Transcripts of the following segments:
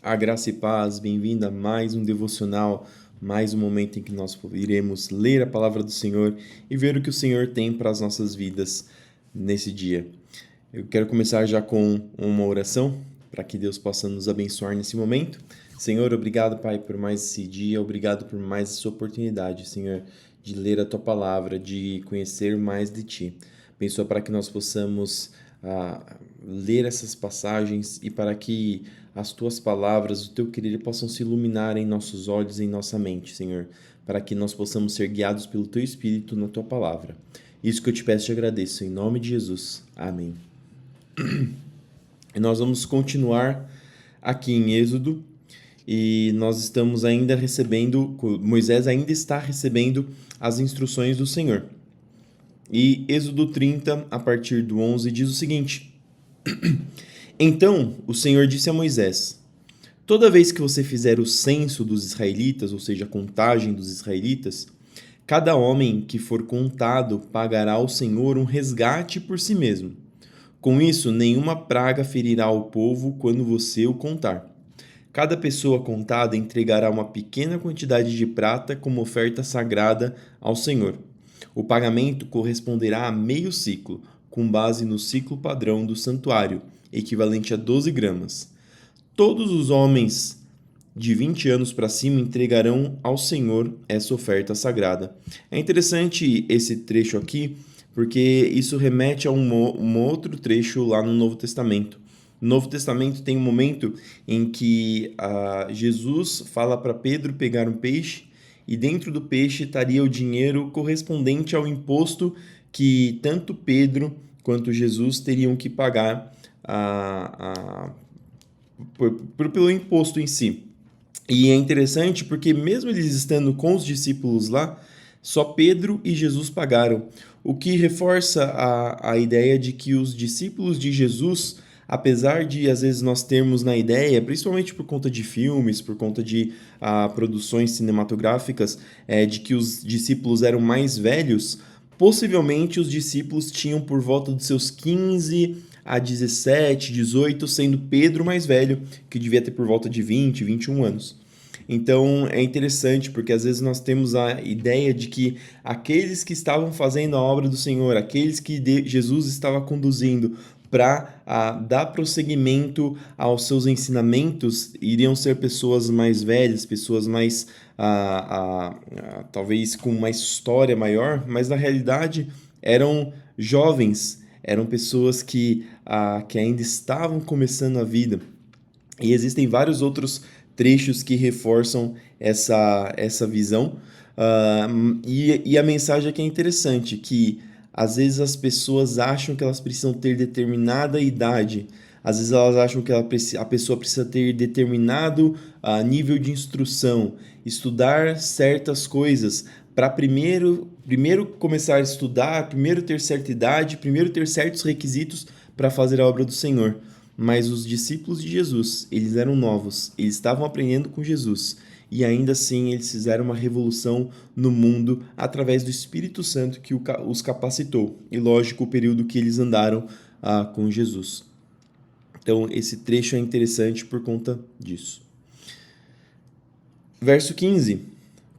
A graça e paz, bem-vindo a mais um devocional, mais um momento em que nós iremos ler a palavra do Senhor e ver o que o Senhor tem para as nossas vidas nesse dia. Eu quero começar já com uma oração para que Deus possa nos abençoar nesse momento. Senhor, obrigado, Pai, por mais esse dia, obrigado por mais essa oportunidade, Senhor, de ler a Tua palavra, de conhecer mais de Ti. Abençoa para que nós possamos ler essas passagens e para que as Tuas palavras, o Teu querer possam se iluminar em nossos olhos e em nossa mente, Senhor, para que nós possamos ser guiados pelo Teu Espírito na Tua palavra. Isso que eu te peço e te agradeço, em nome de Jesus. Amém. E nós vamos continuar aqui em Êxodo e nós estamos ainda recebendo, Moisés ainda está recebendo as instruções do Senhor. E Êxodo 30, a partir do 11, diz o seguinte: Então o Senhor disse a Moisés: Toda vez que você fizer o censo dos israelitas, ou seja, a contagem dos israelitas, cada homem que for contado pagará ao Senhor um resgate por si mesmo. Com isso, nenhuma praga ferirá o povo quando você o contar. Cada pessoa contada entregará uma pequena quantidade de prata como oferta sagrada ao Senhor. O pagamento corresponderá a meio ciclo, com base no ciclo padrão do santuário, equivalente a 12 gramas. Todos os homens de 20 anos para cima entregarão ao Senhor essa oferta sagrada. É interessante esse trecho aqui, porque isso remete a um outro trecho lá no Novo Testamento. No Novo Testamento tem um momento em que Jesus fala para Pedro pegar um peixe e dentro do peixe estaria o dinheiro correspondente ao imposto que tanto Pedro quanto Jesus teriam que pagar pelo imposto em si. E é interessante porque mesmo eles estando com os discípulos lá, só Pedro e Jesus pagaram, o que reforça a ideia de que os discípulos de Jesus, apesar de às vezes nós termos na ideia, principalmente por conta de filmes, por conta de produções cinematográficas, de que os discípulos eram mais velhos, possivelmente os discípulos tinham por volta dos seus 15 a 17, 18, sendo Pedro mais velho, que devia ter por volta de 20, 21 anos. Então é interessante porque às vezes nós temos a ideia de que aqueles que estavam fazendo a obra do Senhor, aqueles que Jesus estava conduzindo para dar prosseguimento aos seus ensinamentos, iriam ser pessoas mais velhas, pessoas mais talvez com uma história maior, mas na realidade eram jovens, eram pessoas que ainda estavam começando a vida. E existem vários outros trechos que reforçam essa visão. E a mensagem aqui é interessante, que às vezes as pessoas acham que elas precisam ter determinada idade, às vezes elas acham que a pessoa precisa ter determinado nível de instrução, estudar certas coisas para primeiro começar a estudar, primeiro ter certa idade, primeiro ter certos requisitos para fazer a obra do Senhor. Mas os discípulos de Jesus, eles eram novos, eles estavam aprendendo com Jesus e ainda assim eles fizeram uma revolução no mundo através do Espírito Santo que os capacitou. E lógico, o período que eles andaram com Jesus. Então esse trecho é interessante por conta disso. Verso 15.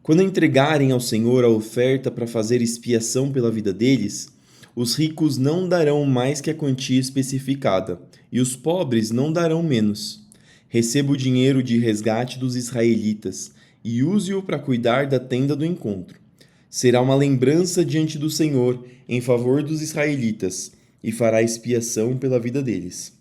Quando entregarem ao Senhor a oferta para fazer expiação pela vida deles, os ricos não darão mais que a quantia especificada, e os pobres não darão menos. Receba o dinheiro de resgate dos israelitas, e use-o para cuidar da tenda do encontro. Será uma lembrança diante do Senhor em favor dos israelitas, e fará expiação pela vida deles.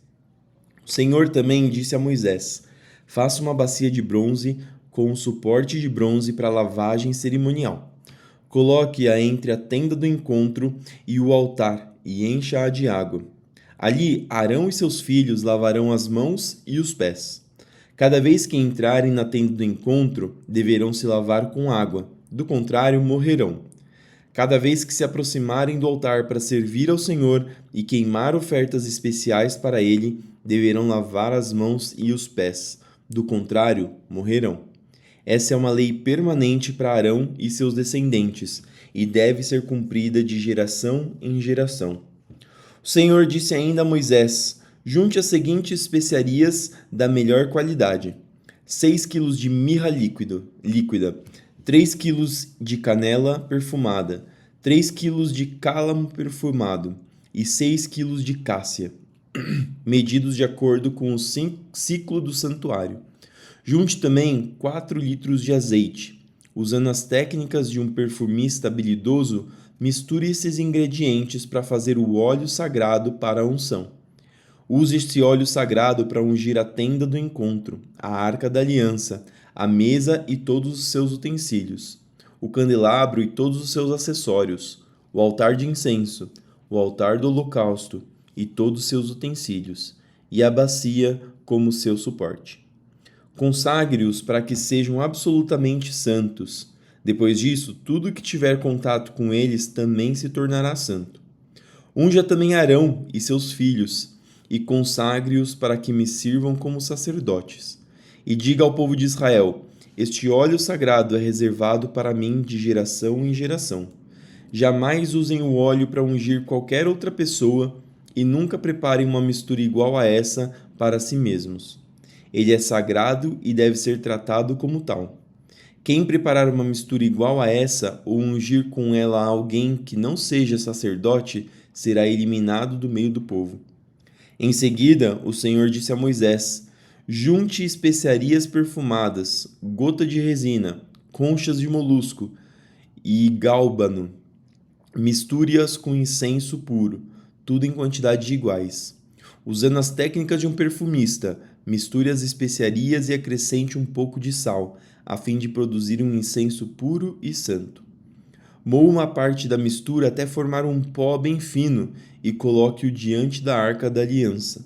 O Senhor também disse a Moisés: Faça uma bacia de bronze com um suporte de bronze para lavagem cerimonial. Coloque-a entre a tenda do encontro e o altar e encha-a de água. Ali, Arão e seus filhos lavarão as mãos e os pés. Cada vez que entrarem na tenda do encontro, deverão se lavar com água, do contrário, morrerão. Cada vez que se aproximarem do altar para servir ao Senhor e queimar ofertas especiais para ele, deverão lavar as mãos e os pés, do contrário, morrerão. Essa é uma lei permanente para Arão e seus descendentes, e deve ser cumprida de geração em geração. O Senhor disse ainda a Moisés: Junte as seguintes especiarias da melhor qualidade: 6 quilos de mirra líquida, 3 quilos de canela perfumada, 3 quilos de cálamo perfumado e 6 quilos de cássia, medidos de acordo com o ciclo do santuário. Junte também 4 litros de azeite. Usando as técnicas de um perfumista habilidoso, misture esses ingredientes para fazer o óleo sagrado para a unção. Use este óleo sagrado para ungir a tenda do encontro, a arca da aliança, a mesa e todos os seus utensílios, o candelabro e todos os seus acessórios, o altar de incenso, o altar do holocausto e todos os seus utensílios, e a bacia como seu suporte. Consagre-os para que sejam absolutamente santos. Depois disso, tudo que tiver contato com eles também se tornará santo. Unja também Arão e seus filhos, e consagre-os para que me sirvam como sacerdotes. E diga ao povo de Israel: este óleo sagrado é reservado para mim de geração em geração. Jamais usem o óleo para ungir qualquer outra pessoa e nunca preparem uma mistura igual a essa para si mesmos. Ele é sagrado e deve ser tratado como tal. Quem preparar uma mistura igual a essa ou ungir com ela alguém que não seja sacerdote será eliminado do meio do povo. Em seguida, o Senhor disse a Moisés: junte especiarias perfumadas, gota de resina, conchas de molusco e gálbano. Misture-as com incenso puro, tudo em quantidades iguais. Usando as técnicas de um perfumista, misture as especiarias e acrescente um pouco de sal, a fim de produzir um incenso puro e santo. Moa uma parte da mistura até formar um pó bem fino e coloque-o diante da arca da aliança,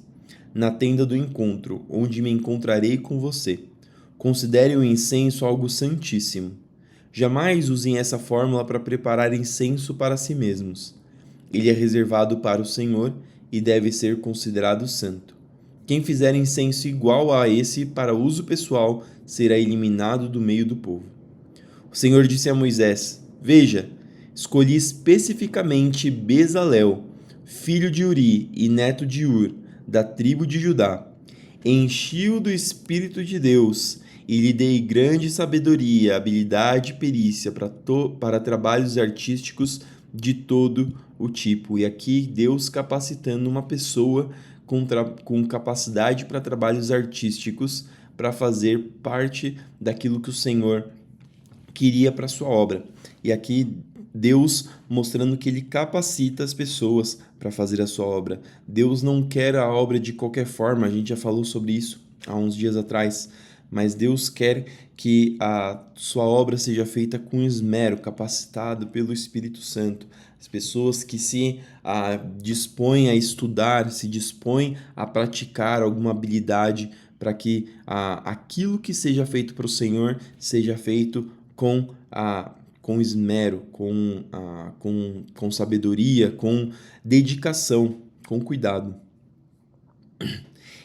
na tenda do encontro, onde me encontrarei com você. Considere o incenso algo santíssimo. Jamais usem essa fórmula para preparar incenso para si mesmos. Ele é reservado para o Senhor e deve ser considerado santo. Quem fizer incenso igual a esse para uso pessoal será eliminado do meio do povo. O Senhor disse a Moisés: veja, escolhi especificamente Bezalel, filho de Uri e neto de Ur, da tribo de Judá. Enchi-o do Espírito de Deus e lhe dei grande sabedoria, habilidade e perícia para trabalhos artísticos de todo o tipo. E aqui Deus capacitando uma pessoa com capacidade para trabalhos artísticos para fazer parte daquilo que o Senhor queria para sua obra. E aqui Deus mostrando que ele capacita as pessoas para fazer a sua obra. Deus não quer a obra de qualquer forma, a gente já falou sobre isso há uns dias atrás, mas Deus quer que a sua obra seja feita com esmero, capacitado pelo Espírito Santo. As pessoas que se dispõem a estudar, se dispõem a praticar alguma habilidade para que aquilo que seja feito para o Senhor seja feito com esmero, com sabedoria, com dedicação, com cuidado.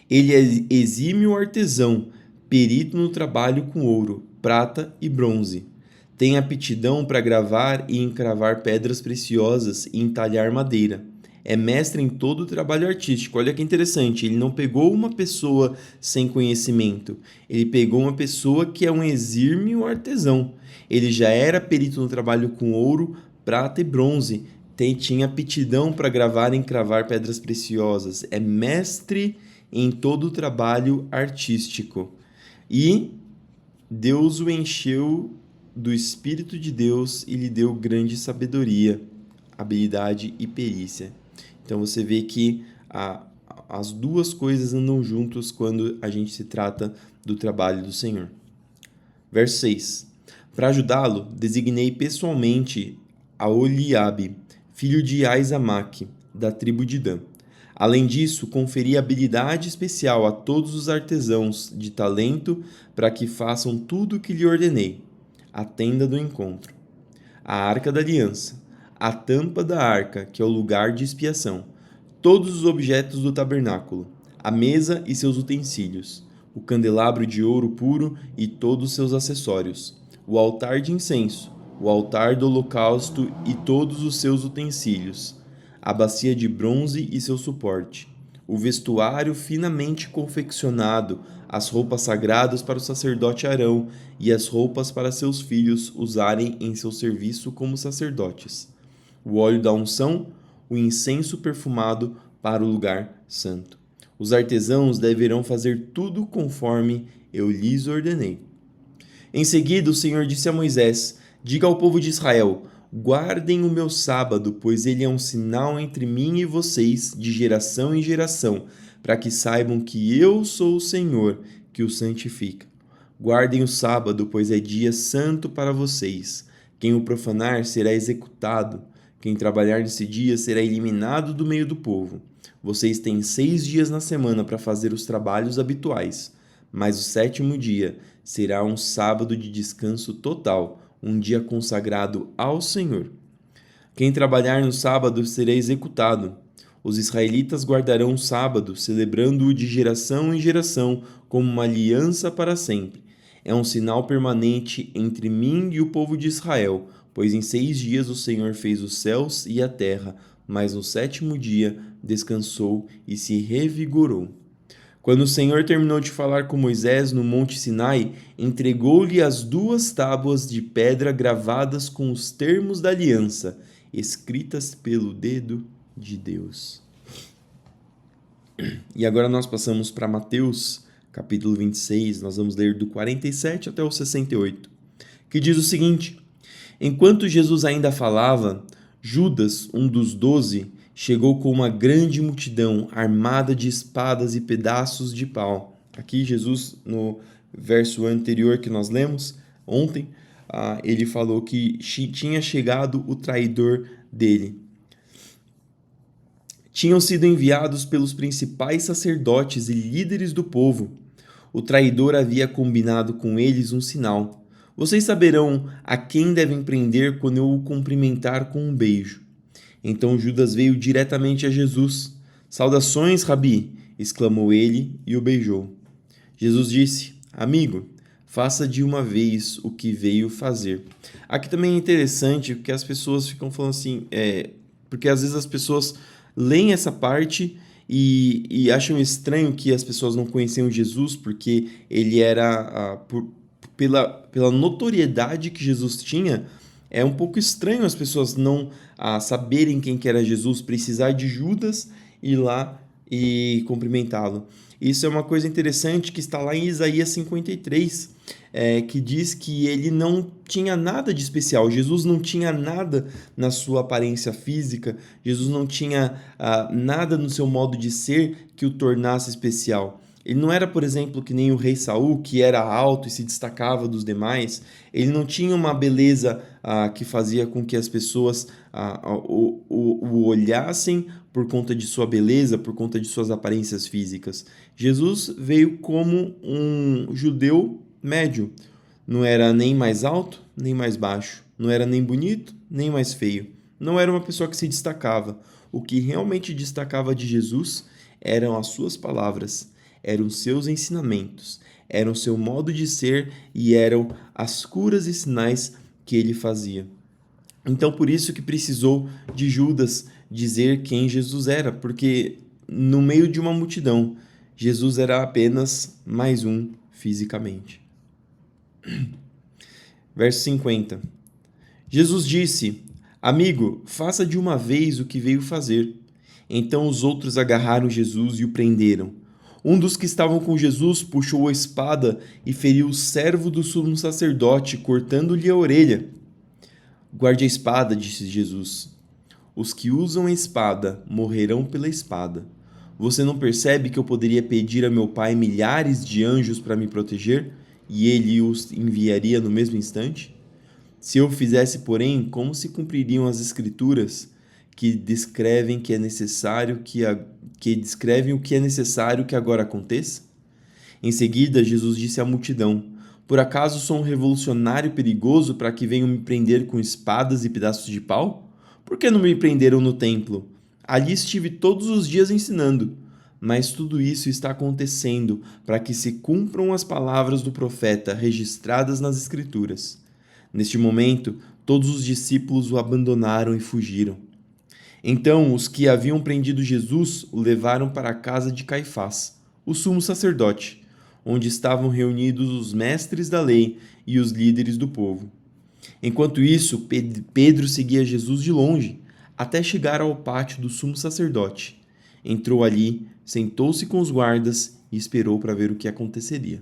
Ele é exímio artesão, perito no trabalho com ouro, prata e bronze. Tem aptidão para gravar e encravar pedras preciosas e entalhar madeira. É mestre em todo o trabalho artístico. Olha que interessante, ele não pegou uma pessoa sem conhecimento, ele pegou uma pessoa que é um exímio artesão. Ele já era perito no trabalho com ouro, prata e bronze. Tinha aptidão para gravar e encravar pedras preciosas. É mestre em todo o trabalho artístico. E Deus o encheu do Espírito de Deus e lhe deu grande sabedoria, habilidade e perícia. Então você vê que as duas coisas andam juntas quando a gente se trata do trabalho do Senhor. Verso 6. Para ajudá-lo, designei pessoalmente a Oliabe, filho de Aizamaque, da tribo de Dan. Além disso, conferi habilidade especial a todos os artesãos de talento para que façam tudo o que lhe ordenei: a tenda do encontro, a arca da aliança, a tampa da arca, que é o lugar de expiação, todos os objetos do tabernáculo, a mesa e seus utensílios, o candelabro de ouro puro e todos os seus acessórios, o altar de incenso, o altar do holocausto e todos os seus utensílios, a bacia de bronze e seu suporte, o vestuário finamente confeccionado, as roupas sagradas para o sacerdote Arão e as roupas para seus filhos usarem em seu serviço como sacerdotes, o óleo da unção, o incenso perfumado para o lugar santo. Os artesãos deverão fazer tudo conforme eu lhes ordenei. Em seguida, o Senhor disse a Moisés: diga ao povo de Israel: guardem o meu sábado, pois ele é um sinal entre mim e vocês, de geração em geração, para que saibam que eu sou o Senhor, que o santifica. Guardem o sábado, pois é dia santo para vocês. Quem o profanar será executado. Quem trabalhar nesse dia será eliminado do meio do povo. Vocês têm 6 dias na semana para fazer os trabalhos habituais, mas o 7º dia será um sábado de descanso total, um dia consagrado ao Senhor. Quem trabalhar no sábado será executado. Os israelitas guardarão o sábado, celebrando-o de geração em geração, como uma aliança para sempre. É um sinal permanente entre mim e o povo de Israel, pois em 6 dias o Senhor fez os céus e a terra, mas no 7º dia descansou e se revigorou. Quando o Senhor terminou de falar com Moisés no Monte Sinai, entregou-lhe as 2 tábuas de pedra gravadas com os termos da aliança, escritas pelo dedo de Deus. E agora nós passamos para Mateus, capítulo 26, nós vamos ler do 47 até o 68, que diz o seguinte: enquanto Jesus ainda falava, Judas, um dos 12, chegou com uma grande multidão armada de espadas e pedaços de pau. Aqui Jesus, no verso anterior que nós lemos ontem, ele falou que tinha chegado o traidor dele. Tinham sido enviados pelos principais sacerdotes e líderes do povo. O traidor havia combinado com eles um sinal. Vocês saberão a quem devem prender quando eu o cumprimentar com um beijo. Então Judas veio diretamente a Jesus. Saudações, Rabi! Exclamou ele e o beijou. Jesus disse: amigo, faça de uma vez o que veio fazer. Aqui também é interessante porque as pessoas ficam falando assim, porque às vezes as pessoas leem essa parte e acham estranho que as pessoas não conheciam Jesus, porque ele era, pela notoriedade que Jesus tinha, é um pouco estranho as pessoas não saberem quem que era Jesus, precisar de Judas ir lá e cumprimentá-lo. Isso é uma coisa interessante que está lá em Isaías 53, que diz que ele não tinha nada de especial. Jesus não tinha nada na sua aparência física, Jesus não tinha nada no seu modo de ser que o tornasse especial. Ele não era, por exemplo, que nem o rei Saul, que era alto e se destacava dos demais. Ele não tinha uma beleza que fazia com que as pessoas o olhassem por conta de sua beleza, por conta de suas aparências físicas. Jesus veio como um judeu médio. Não era nem mais alto, nem mais baixo. Não era nem bonito, nem mais feio. Não era uma pessoa que se destacava. O que realmente destacava de Jesus eram as suas palavras, eram seus ensinamentos, eram seu modo de ser e eram as curas e sinais que ele fazia. Então, por isso que precisou de Judas dizer quem Jesus era, porque no meio de uma multidão, Jesus era apenas mais um fisicamente. Verso 50. Jesus disse: amigo, faça de uma vez o que veio fazer. Então os outros agarraram Jesus e o prenderam. Um dos que estavam com Jesus puxou a espada e feriu o servo do sumo sacerdote, cortando-lhe a orelha. Guarde a espada, disse Jesus. Os que usam a espada morrerão pela espada. Você não percebe que eu poderia pedir a meu Pai milhares de anjos para me proteger e ele os enviaria no mesmo instante? Se eu fizesse, porém, como se cumpririam as Escrituras que descrevem que é necessário que descrevem o que é necessário que agora aconteça? Em seguida, Jesus disse à multidão: por acaso sou um revolucionário perigoso para que venham me prender com espadas e pedaços de pau? Por que não me prenderam no templo? Ali estive todos os dias ensinando. Mas tudo isso está acontecendo para que se cumpram as palavras do profeta registradas nas Escrituras. Neste momento, todos os discípulos o abandonaram e fugiram. Então os que haviam prendido Jesus o levaram para a casa de Caifás, o sumo sacerdote, onde estavam reunidos os mestres da lei e os líderes do povo. Enquanto isso, Pedro seguia Jesus de longe, até chegar ao pátio do sumo sacerdote. Entrou ali, sentou-se com os guardas e esperou para ver o que aconteceria.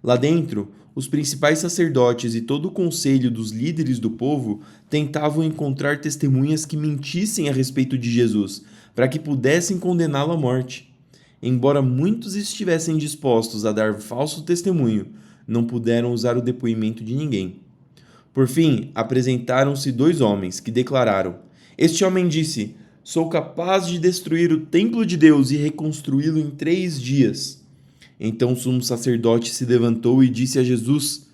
Lá dentro, os principais sacerdotes e todo o conselho dos líderes do povo tentavam encontrar testemunhas que mentissem a respeito de Jesus, para que pudessem condená-lo à morte. Embora muitos estivessem dispostos a dar falso testemunho, não puderam usar o depoimento de ninguém. Por fim, apresentaram-se 2 homens que declararam: Este homem disse: Sou capaz de destruir o templo de Deus e reconstruí-lo em 3 dias. Então o sumo sacerdote se levantou e disse a Jesus: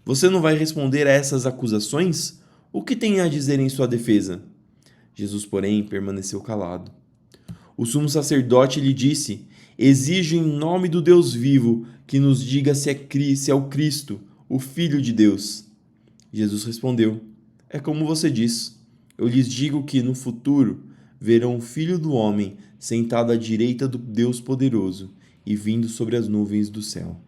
Você não vai responder a essas acusações? O que tem a dizer em sua defesa? Jesus, porém, permaneceu calado. O sumo sacerdote lhe disse: Exijo em nome do Deus vivo que nos diga se é o Cristo, o Filho de Deus. Jesus respondeu: É como você diz. Eu lhes digo que no futuro verão o Filho do Homem sentado à direita do Deus Poderoso e vindo sobre as nuvens do céu.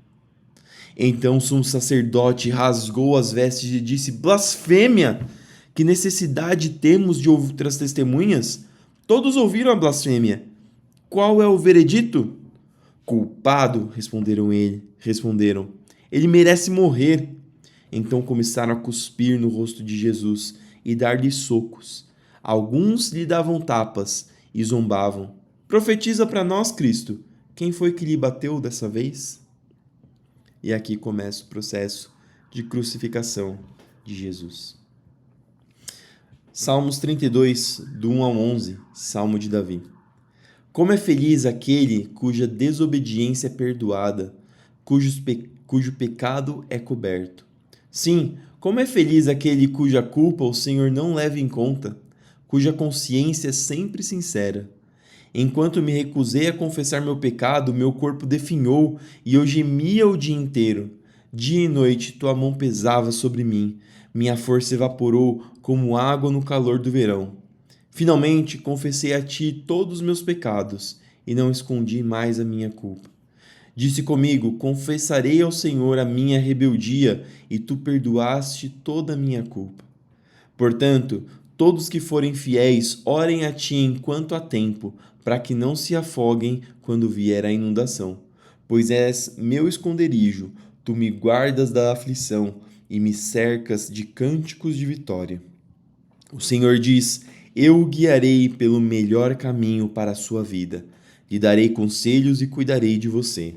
Então o sumo sacerdote rasgou as vestes e disse: Blasfêmia! Que necessidade temos de outras testemunhas? Todos ouviram a blasfêmia. Qual é o veredito? Culpado, responderam. Ele merece morrer. Então começaram a cuspir no rosto de Jesus e dar-lhe socos. Alguns lhe davam tapas e zombavam. Profetiza para nós, Cristo. Quem foi que lhe bateu dessa vez? E aqui começa o processo de crucificação de Jesus. Salmos 32, do 1 ao 11, Salmo de Davi. Como é feliz aquele cuja desobediência é perdoada, cujo pecado é coberto. Sim, como é feliz aquele cuja culpa o Senhor não leva em conta, cuja consciência é sempre sincera. Enquanto me recusei a confessar meu pecado, meu corpo definhou e eu gemia o dia inteiro. Dia e noite tua mão pesava sobre mim, minha força evaporou como água no calor do verão. Finalmente confessei a ti todos os meus pecados e não escondi mais a minha culpa. Disse comigo: confessarei ao Senhor a minha rebeldia e tu perdoaste toda a minha culpa. Portanto, todos que forem fiéis, orem a ti enquanto há tempo, para que não se afoguem quando vier a inundação. Pois és meu esconderijo, tu me guardas da aflição e me cercas de cânticos de vitória. O Senhor diz: eu o guiarei pelo melhor caminho para a sua vida. Lhe darei conselhos e cuidarei de você.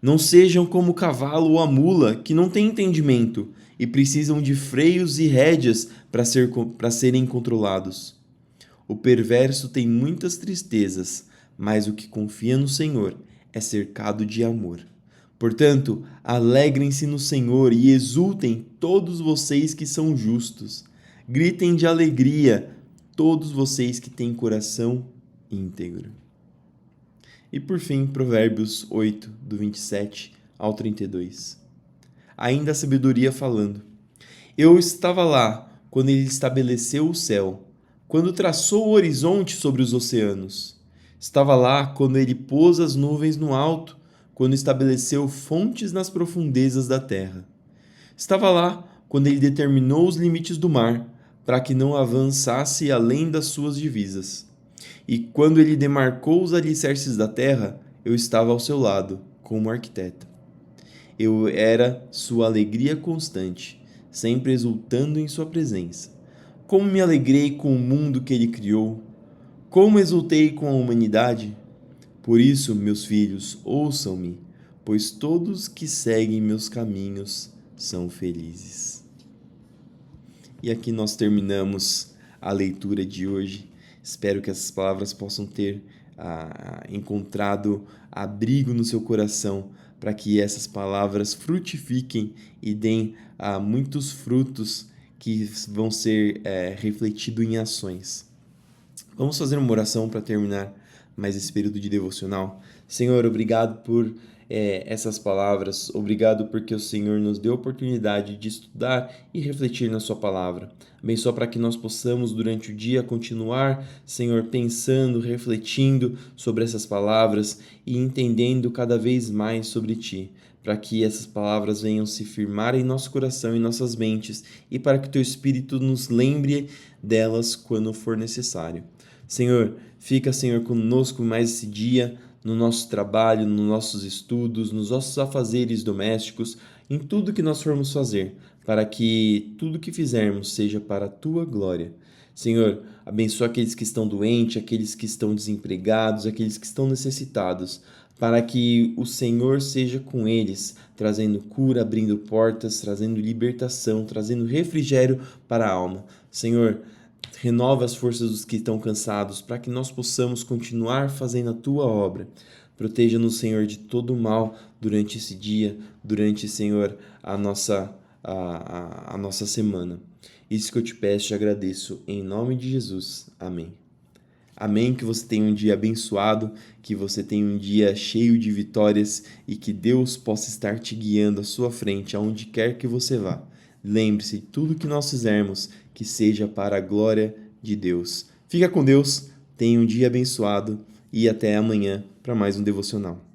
Não sejam como o cavalo ou a mula, que não têm entendimento e precisam de freios e rédeas para serem controlados. O perverso tem muitas tristezas, mas o que confia no Senhor é cercado de amor. Portanto, alegrem-se no Senhor e exultem todos vocês que são justos. Gritem de alegria todos vocês que têm coração íntegro. E por fim, Provérbios 8, do 27 ao 32. Ainda a sabedoria falando. Eu estava lá quando ele estabeleceu o céu, quando traçou o horizonte sobre os oceanos. Estava lá quando ele pôs as nuvens no alto, quando estabeleceu fontes nas profundezas da terra. Estava lá quando ele determinou os limites do mar, para que não avançasse além das suas divisas. E quando ele demarcou os alicerces da terra, eu estava ao seu lado, como arquiteto. Eu era sua alegria constante, sempre exultando em sua presença. Como me alegrei com o mundo que ele criou! Como exultei com a humanidade! Por isso, meus filhos, ouçam-me, pois todos que seguem meus caminhos são felizes. E aqui nós terminamos a leitura de hoje. Espero que essas palavras possam ter encontrado abrigo no seu coração, para que essas palavras frutifiquem e deem muitos frutos que vão ser refletidos em ações. Vamos fazer uma oração para terminar mais esse período de devocional. Senhor, obrigado por essas palavras. Obrigado porque o Senhor nos deu a oportunidade de estudar e refletir na sua palavra. Abençoa para que nós possamos, durante o dia, continuar, Senhor, pensando, refletindo sobre essas palavras e entendendo cada vez mais sobre Ti, para que essas palavras venham se firmar em nosso coração e nossas mentes e para que o Teu Espírito nos lembre delas quando for necessário. Senhor, fica, Senhor, conosco mais esse dia, no nosso trabalho, nos nossos estudos, nos nossos afazeres domésticos, em tudo que nós formos fazer, para que tudo que fizermos seja para a Tua glória. Senhor, abençoa aqueles que estão doentes, aqueles que estão desempregados, aqueles que estão necessitados, para que o Senhor seja com eles, trazendo cura, abrindo portas, trazendo libertação, trazendo refrigério para a alma. Senhor, renova as forças dos que estão cansados, para que nós possamos continuar fazendo a Tua obra. Proteja-nos, Senhor, de todo o mal durante esse dia, durante, Senhor, a nossa semana. Isso que eu te peço e te agradeço, em nome de Jesus. Amém. Amém, que você tenha um dia abençoado, que você tenha um dia cheio de vitórias e que Deus possa estar te guiando à sua frente, aonde quer que você vá. Lembre-se, tudo que nós fizermos, que seja para a glória de Deus. Fica com Deus, tenha um dia abençoado e até amanhã para mais um devocional.